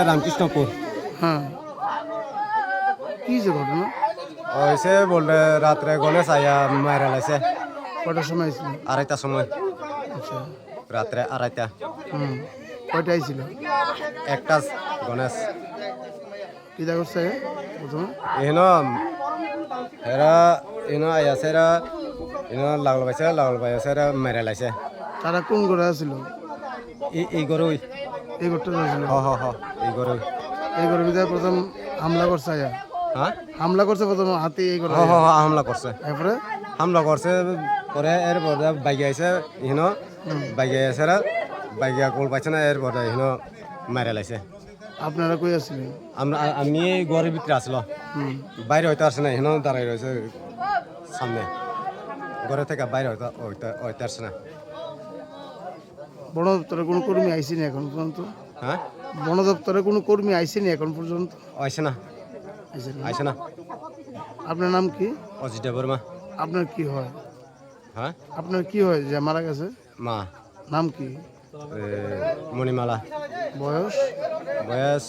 রামকৃষ্ণপুর। হ্যাঁ, কি যে ঘটনা? হয়েছে বললে রাত্রে গণেশ আয়া মারা লাইছে কটার সময় ছিল? 2:30টার সময়, আচ্ছা। রাত্রে 2:30টা। কয়টা আইছিল? একটা গণেশ কিতা করছে প্রথমে? এহন এরা এহন আইয়াছে এরা এহন লাগল পাইছে এরা মারা লাইছে। তারা কোন ঘরে আছিল? এই গরুই এই ঘরটা ছিল। হ এই গরুই। এই ঘরের ভিতরে প্রথম হামলা করছে আয়া? হ্যাঁ হামলা করছে প্রথম হাতে এই ঘরে? হামলা করছে। এরপরে হামলা করছে পরে এর পরে বাইকে আইছে ইহন বাইকে আইছে এরা বাইকে গোল পাইছে না এর পরে ইহন মারা লাইছে। আপনারা কই আছিলেন? আমি ঘরের ভিতরে আসলো, বাইরে হয়তো আসে না, এখানেও দাঁড়াই রয়েছে সামনে, ঘরে থেকে বাইরে হয়তো হয়তো আসে না। বন দপ্তরে কোনো কর্মী আইসেনি এখন পর্যন্ত? হ্যাঁ বন দপ্তরে কোনো কর্মী আইসেনি এখন পর্যন্ত? আসে না, আইসেনি। আসে না। আপনার নাম কি? অজিতা বর্মা। আপনার কি হয়? হ্যাঁ আপনার কি হয় যে মারা গেছে? মা নাম কি? মণিমালা। বয়স? বয়স